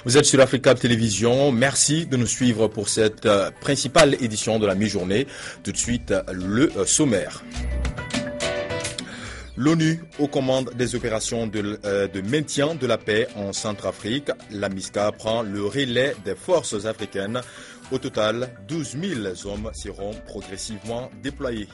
Vous êtes sur Africa Télévision. Merci de nous suivre pour cette principale édition de la mi-journée. Tout de suite, le sommaire. L'ONU aux commandes des opérations de maintien de la paix en Centrafrique. La MISCA prend le relais des forces africaines. Au total, 12 000 hommes seront progressivement déployés.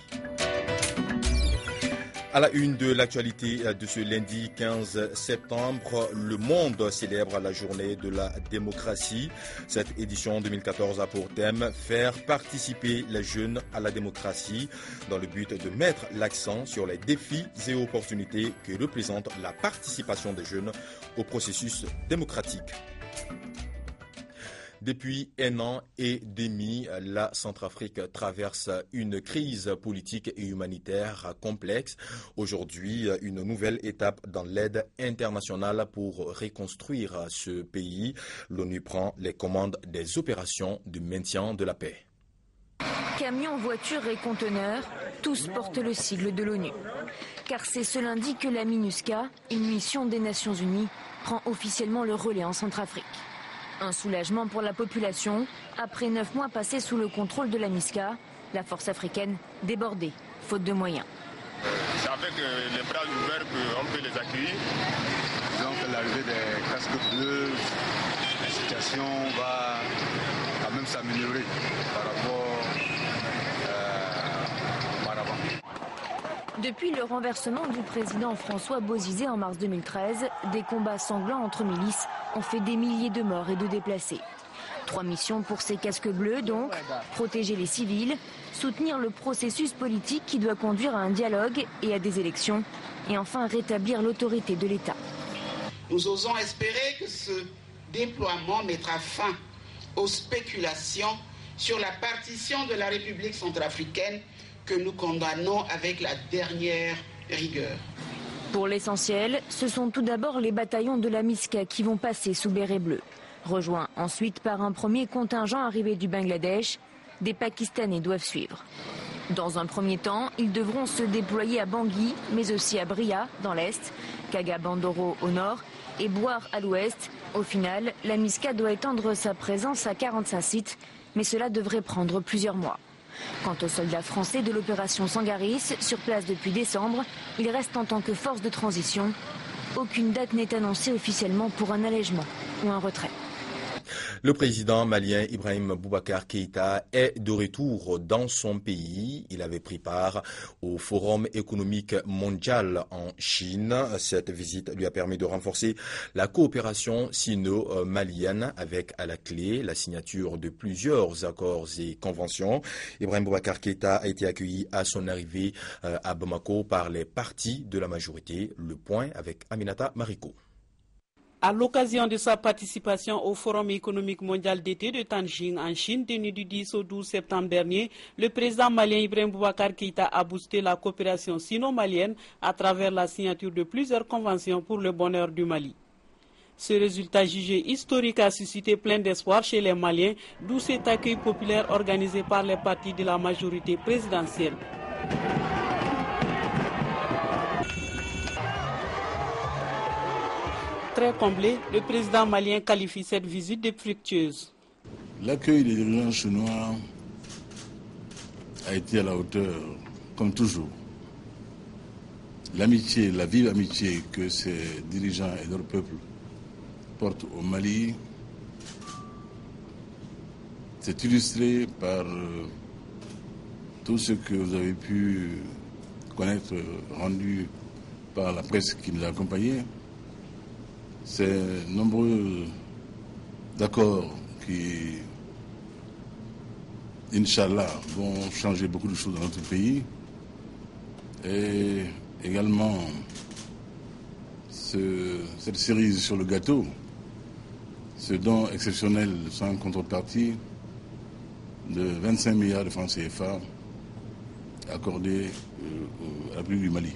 À la une de l'actualité de ce lundi 15 septembre, le monde célèbre la journée de la démocratie. Cette édition 2014 a pour thème « Faire participer les jeunes à la démocratie » dans le but de mettre l'accent sur les défis et opportunités que représente la participation des jeunes au processus démocratique. Depuis 1 an et demi, la Centrafrique traverse une crise politique et humanitaire complexe. Aujourd'hui, une nouvelle étape dans l'aide internationale pour reconstruire ce pays. L'ONU prend les commandes des opérations de maintien de la paix. Camions, voitures et conteneurs, tous portent le sigle de l'ONU. Car c'est ce lundi que la MINUSCA, une mission des Nations Unies, prend officiellement le relais en Centrafrique. Un soulagement pour la population. Après 9 mois passés sous le contrôle de la MISCA, la force africaine débordée, faute de moyens. C'est avec les bras ouverts qu'on peut les accueillir. Disons que l'arrivée des casques bleus, la situation va quand même s'améliorer par rapport auparavant. Depuis le renversement du président François Bozizé en mars 2013, des combats sanglants entre milices ont fait des milliers de morts et de déplacés. 3 missions pour ces casques bleus donc, protéger les civils, soutenir le processus politique qui doit conduire à un dialogue et à des élections, et enfin rétablir l'autorité de l'État. Nous osons espérer que ce déploiement mettra fin aux spéculations sur la partition de la République centrafricaine que nous condamnons avec la dernière rigueur. Pour l'essentiel, ce sont tout d'abord les bataillons de la MISCA qui vont passer sous béret bleu. Rejoints ensuite par un premier contingent arrivé du Bangladesh, des Pakistanais doivent suivre. Dans un premier temps, ils devront se déployer à Bangui, mais aussi à Bria, dans l'est, Kaga-Bandoro au nord et Bouar à l'ouest. Au final, la MISCA doit étendre sa présence à 45 sites, mais cela devrait prendre plusieurs mois. Quant aux soldats français de l'opération Sangaris, sur place depuis décembre, ils restent en tant que force de transition. Aucune date n'est annoncée officiellement pour un allègement ou un retrait. Le président malien Ibrahim Boubacar Keïta est de retour dans son pays. Il avait pris part au Forum économique mondial en Chine. Cette visite lui a permis de renforcer la coopération sino-malienne avec à la clé la signature de plusieurs accords et conventions. Ibrahim Boubacar Keïta a été accueilli à son arrivée à Bamako par les partis de la majorité. Le point avec Aminata Mariko. À l'occasion de sa participation au Forum économique mondial d'été de Tanjing en Chine, tenu du 10 au 12 septembre dernier, le président malien Ibrahim Boubacar Keïta a boosté la coopération sino-malienne à travers la signature de plusieurs conventions pour le bonheur du Mali. Ce résultat jugé historique a suscité plein d'espoir chez les Maliens, d'où cet accueil populaire organisé par les partis de la majorité présidentielle. Très comblé, le président malien qualifie cette visite de fructueuse. L'accueil des dirigeants chinois a été à la hauteur, comme toujours. L'amitié, la vive amitié que ces dirigeants et leur peuple portent au Mali s'est illustré par tout ce que vous avez pu connaître, rendu par la presse qui nous a accompagnés. Ces nombreux accords qui, Inch'Allah, vont changer beaucoup de choses dans notre pays. Et également, cette cerise sur le gâteau, ce don exceptionnel sans contrepartie de 25 milliards de francs CFA accordés à la République du Mali.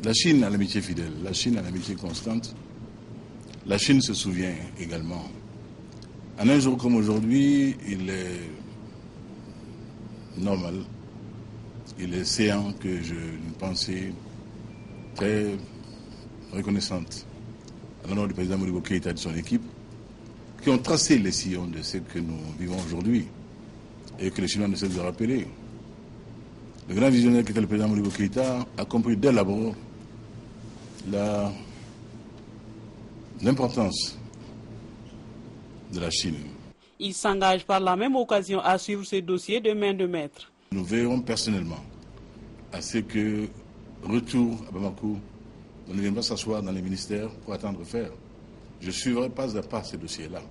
La Chine a l'amitié fidèle, la Chine a l'amitié constante. La Chine se souvient également. En un jour comme aujourd'hui, il est normal, il est séant que je une pensée très reconnaissante à l'endroit du président Modibo Keïta et de son équipe, qui ont tracé les sillons de ce que nous vivons aujourd'hui et que les Chinois ne cessent de rappeler. Le grand visionnaire qui était le président Modibo Keïta a compris dès l'abord l'importance de la Chine. Il s'engage par la même occasion à suivre ce dossier de main de maître. Nous veillerons personnellement à ce que, retour à Bamako, on ne vienne pas s'asseoir dans les ministères pour attendre faire. Je suivrai pas à pas ces dossiers-là.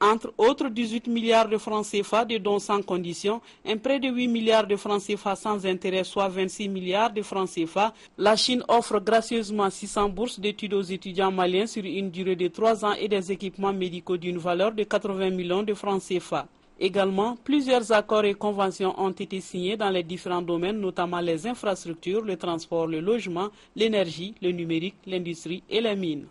Entre autres 18 milliards de francs CFA de dons sans condition, un prêt de 8 milliards de francs CFA sans intérêt, soit 26 milliards de francs CFA, la Chine offre gracieusement 600 bourses d'études aux étudiants maliens sur une durée de 3 ans et des équipements médicaux d'une valeur de 80 millions de francs CFA. Également, plusieurs accords et conventions ont été signés dans les différents domaines, notamment les infrastructures, le transport, le logement, l'énergie, le numérique, l'industrie et les mines.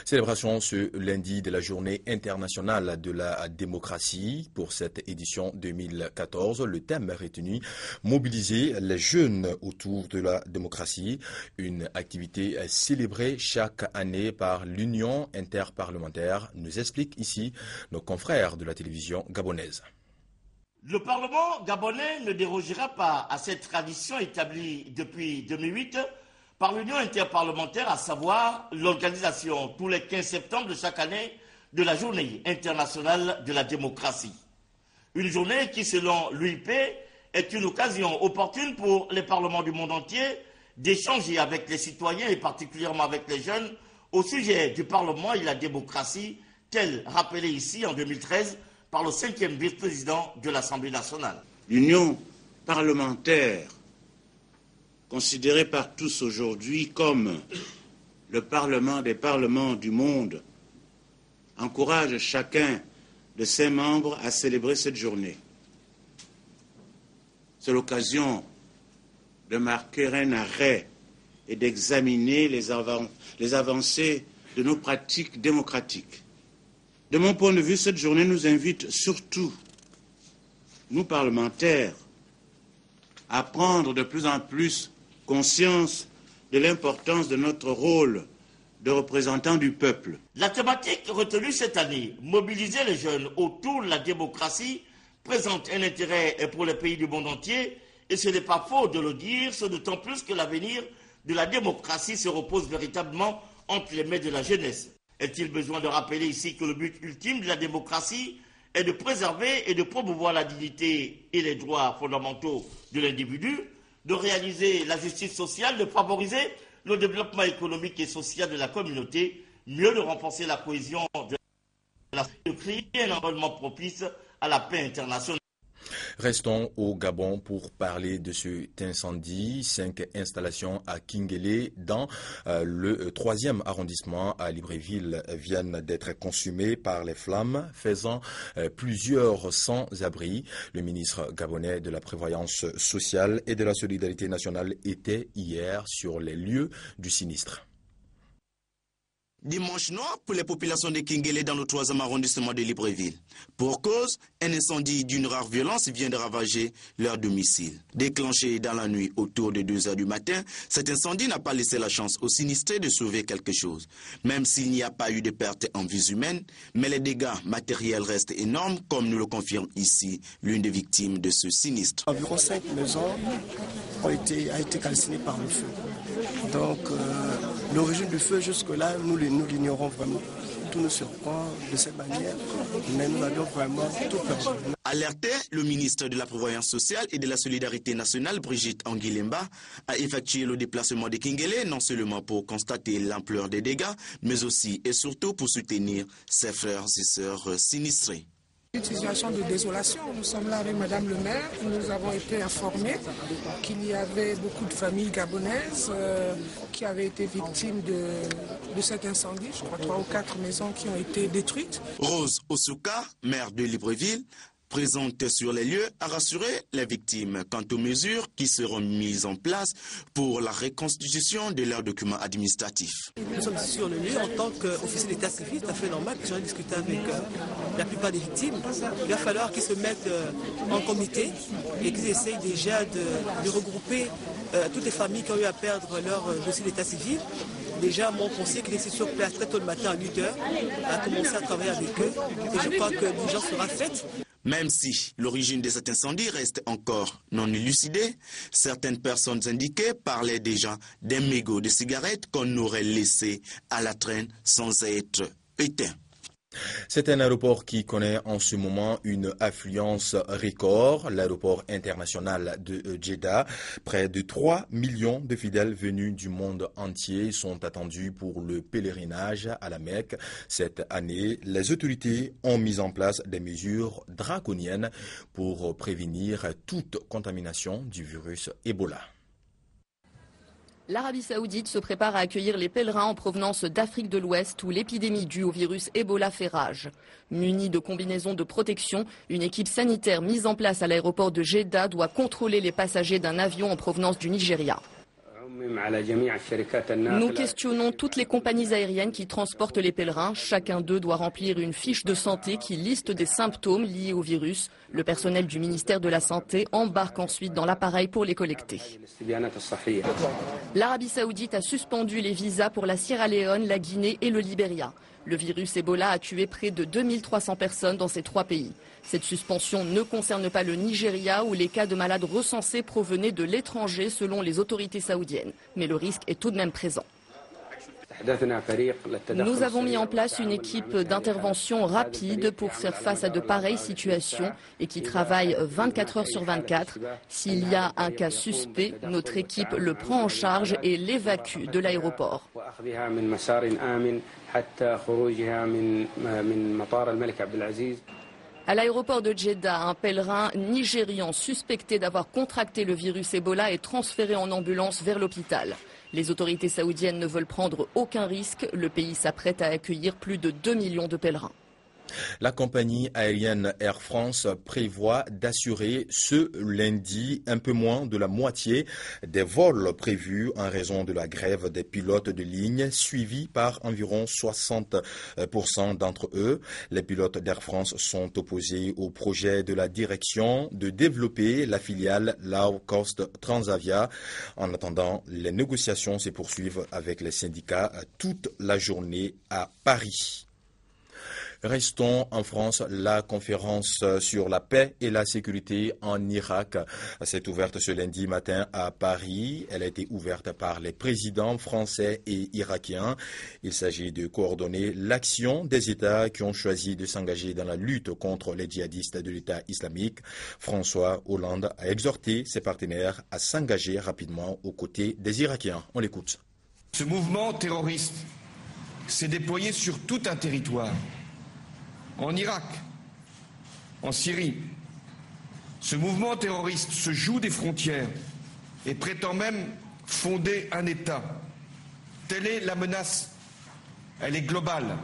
Célébration ce lundi de la Journée internationale de la démocratie. Pour cette édition 2014, le thème retenu, mobiliser les jeunes autour de la démocratie, une activité célébrée chaque année par l'Union interparlementaire, nous explique ici nos confrères de la télévision gabonaise. Le Parlement gabonais ne dérogera pas à cette tradition établie depuis 2008 par l'Union interparlementaire, à savoir l'organisation tous les 15 septembre de chaque année de la Journée internationale de la démocratie. Une journée qui, selon l'UIP, est une occasion opportune pour les parlements du monde entier d'échanger avec les citoyens et particulièrement avec les jeunes au sujet du Parlement et de la démocratie, tel rappelé ici en 2013 par le 5e vice-président de l'Assemblée nationale. L'Union parlementaire, considéré par tous aujourd'hui comme le Parlement des parlements du monde, encourage chacun de ses membres à célébrer cette journée. C'est l'occasion de marquer un arrêt et d'examiner les avancées de nos pratiques démocratiques. De mon point de vue, cette journée nous invite surtout, nous parlementaires, à prendre de plus en plus conscience de l'importance de notre rôle de représentant du peuple. La thématique retenue cette année, mobiliser les jeunes autour de la démocratie, présente un intérêt pour les pays du monde entier, et ce n'est pas faux de le dire, ce d'autant plus que l'avenir de la démocratie se repose véritablement entre les mains de la jeunesse. Est-il besoin de rappeler ici que le but ultime de la démocratie est de préserver et de promouvoir la dignité et les droits fondamentaux de l'individu, de réaliser la justice sociale, de favoriser le développement économique et social de la communauté, mieux de renforcer la cohésion de créer un environnement propice à la paix internationale. Restons au Gabon pour parler de cet incendie. 5 installations à Kingélé dans le 3e arrondissement à Libreville viennent d'être consumées par les flammes, faisant plusieurs sans-abri. Le ministre gabonais de la Prévoyance sociale et de la Solidarité nationale était hier sur les lieux du sinistre. Dimanche noir pour les populations de Kingélé dans le 3e arrondissement de Libreville. Pour cause, un incendie d'une rare violence vient de ravager leur domicile. Déclenché dans la nuit autour de 2 heures du matin, cet incendie n'a pas laissé la chance aux sinistrés de sauver quelque chose. Même s'il n'y a pas eu de pertes en vies humaines, mais les dégâts matériels restent énormes, comme nous le confirme ici l'une des victimes de ce sinistre. Environ 5 maisons a été calcinées par le feu. Donc, l'origine du feu, jusque-là, nous l'ignorons vraiment. Tout nous surprend de cette manière, mais nous avions vraiment tout perdu. Alerté, le ministre de la Prévoyance sociale et de la Solidarité nationale, Brigitte Anguilemba, a effectué le déplacement de Kingélé, non seulement pour constater l'ampleur des dégâts, mais aussi et surtout pour soutenir ses frères et sœurs sinistrés. Une situation de désolation. Nous sommes là avec Madame le maire. Nous avons été informés qu'il y avait beaucoup de familles gabonaises qui avaient été victimes de cet incendie. Je crois 3 ou 4 maisons qui ont été détruites. Rose Osuka, maire de Libreville, présente sur les lieux, a rassuré les victimes quant aux mesures qui seront mises en place pour la reconstitution de leurs documents administratifs. Nous sommes sur le lieu en tant qu'officier d'état civil, c'est tout à fait normal que j'en ai discuté avec la plupart des victimes. Il va falloir qu'ils se mettent en comité et qu'ils essayent déjà de regrouper toutes les familles qui ont eu à perdre leur dossier d'état civil, déjà mon conseiller qui était sur place très tôt le matin à 8h a commencé à travailler avec eux et je crois que l'urgence sera faite. Même si l'origine de cet incendie reste encore non élucidée, certaines personnes indiquées parlaient déjà d'un mégot de cigarettes qu'on aurait laissé à la traîne sans être éteint. C'est un aéroport qui connaît en ce moment une affluence record, l'aéroport international de Jeddah. Près de 3 millions de fidèles venus du monde entier sont attendus pour le pèlerinage à la Mecque. Cette année, les autorités ont mis en place des mesures draconiennes pour prévenir toute contamination du virus Ebola. L'Arabie Saoudite se prépare à accueillir les pèlerins en provenance d'Afrique de l'Ouest où l'épidémie due au virus Ebola fait rage. Munie de combinaisons de protection, une équipe sanitaire mise en place à l'aéroport de Jeddah doit contrôler les passagers d'un avion en provenance du Nigeria. Nous questionnons toutes les compagnies aériennes qui transportent les pèlerins. Chacun d'eux doit remplir une fiche de santé qui liste des symptômes liés au virus. Le personnel du ministère de la Santé embarque ensuite dans l'appareil pour les collecter. L'Arabie Saoudite a suspendu les visas pour la Sierra Leone, la Guinée et le Libéria. Le virus Ebola a tué près de 2300 personnes dans ces 3 pays. Cette suspension ne concerne pas le Nigeria où les cas de malades recensés provenaient de l'étranger selon les autorités saoudiennes. Mais le risque est tout de même présent. Nous avons mis en place une équipe d'intervention rapide pour faire face à de pareilles situations et qui travaille 24 heures sur 24. S'il y a un cas suspect, notre équipe le prend en charge et l'évacue de l'aéroport. À l'aéroport de Jeddah, un pèlerin nigérian suspecté d'avoir contracté le virus Ebola est transféré en ambulance vers l'hôpital. Les autorités saoudiennes ne veulent prendre aucun risque. Le pays s'apprête à accueillir plus de 2 millions de pèlerins. La compagnie aérienne Air France prévoit d'assurer ce lundi un peu moins de la moitié des vols prévus en raison de la grève des pilotes de ligne, suivie par environ 60% d'entre eux. Les pilotes d'Air France sont opposés au projet de la direction de développer la filiale Low Cost Transavia. En attendant, les négociations se poursuivent avec les syndicats toute la journée à Paris. Restons en France. La conférence sur la paix et la sécurité en Irak s'est ouverte ce lundi matin à Paris. Elle a été ouverte par les présidents français et irakiens. Il s'agit de coordonner l'action des États qui ont choisi de s'engager dans la lutte contre les djihadistes de l'État islamique. François Hollande a exhorté ses partenaires à s'engager rapidement aux côtés des Irakiens. On l'écoute. Ce mouvement terroriste s'est déployé sur tout un territoire. En Irak, en Syrie, ce mouvement terroriste se joue des frontières et prétend même fonder un État. Telle est la menace. Elle est globale.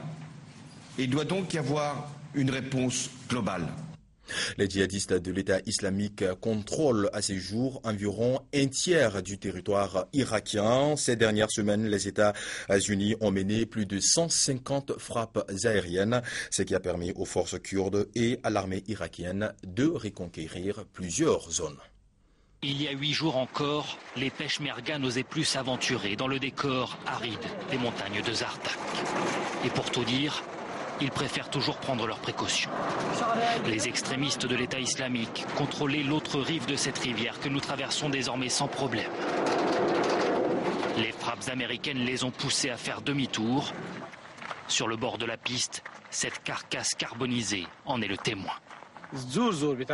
Et il doit donc y avoir une réponse globale. Les djihadistes de l'État islamique contrôlent à ce jour environ un tiers du territoire irakien. Ces dernières semaines, les États-Unis ont mené plus de 150 frappes aériennes, ce qui a permis aux forces kurdes et à l'armée irakienne de reconquérir plusieurs zones. Il y a 8 jours encore, les peshmergas n'osaient plus s'aventurer dans le décor aride des montagnes de Zartak. Et pour tout dire, ils préfèrent toujours prendre leurs précautions. Les extrémistes de l'État islamique contrôlaient l'autre rive de cette rivière que nous traversons désormais sans problème. Les frappes américaines les ont poussés à faire demi-tour. Sur le bord de la piste, cette carcasse carbonisée en est le témoin.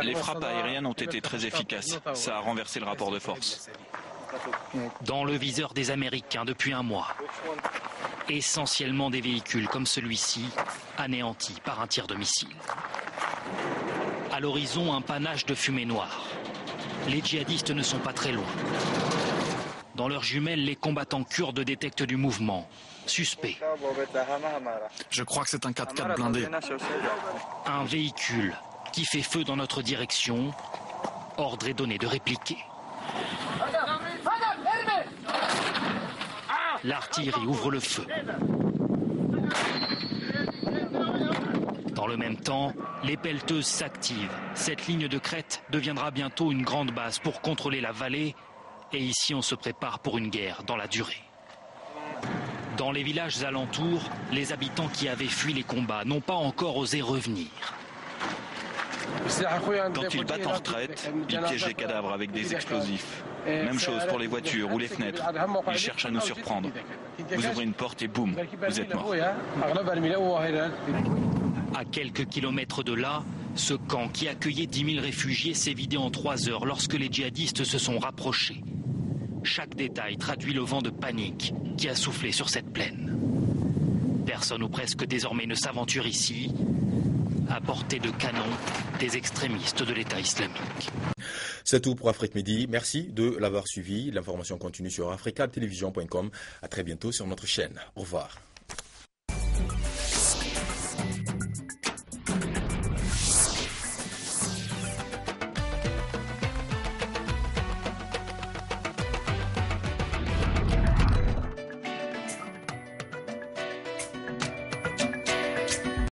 Les frappes aériennes ont été très efficaces. Ça a renversé le rapport de force. Dans le viseur des Américains depuis un mois. Essentiellement des véhicules comme celui-ci, anéantis par un tir de missile. À l'horizon, un panache de fumée noire. Les djihadistes ne sont pas très loin. Dans leurs jumelles, les combattants kurdes détectent du mouvement. Suspect. Je crois que c'est un 4x4 blindé. Un véhicule qui fait feu dans notre direction. Ordre est donné de répliquer. L'artillerie ouvre le feu. Dans le même temps, les pelleteuses s'activent. Cette ligne de crête deviendra bientôt une grande base pour contrôler la vallée. Et ici, on se prépare pour une guerre dans la durée. Dans les villages alentours, les habitants qui avaient fui les combats n'ont pas encore osé revenir. Quand ils battent en retraite, ils piègent les cadavres avec des explosifs. Même chose pour les voitures ou les fenêtres. Ils cherchent à nous surprendre. Vous ouvrez une porte et boum, vous êtes mort. À quelques kilomètres de là, ce camp qui accueillait 10 000 réfugiés s'est vidé en 3 heures lorsque les djihadistes se sont rapprochés. Chaque détail traduit le vent de panique qui a soufflé sur cette plaine. Personne ou presque désormais ne s'aventure ici, à portée de canon des extrémistes de l'État islamique. C'est tout pour Afrique Midi. Merci de l'avoir suivi. L'information continue sur africatelevision.com. À très bientôt sur notre chaîne. Au revoir.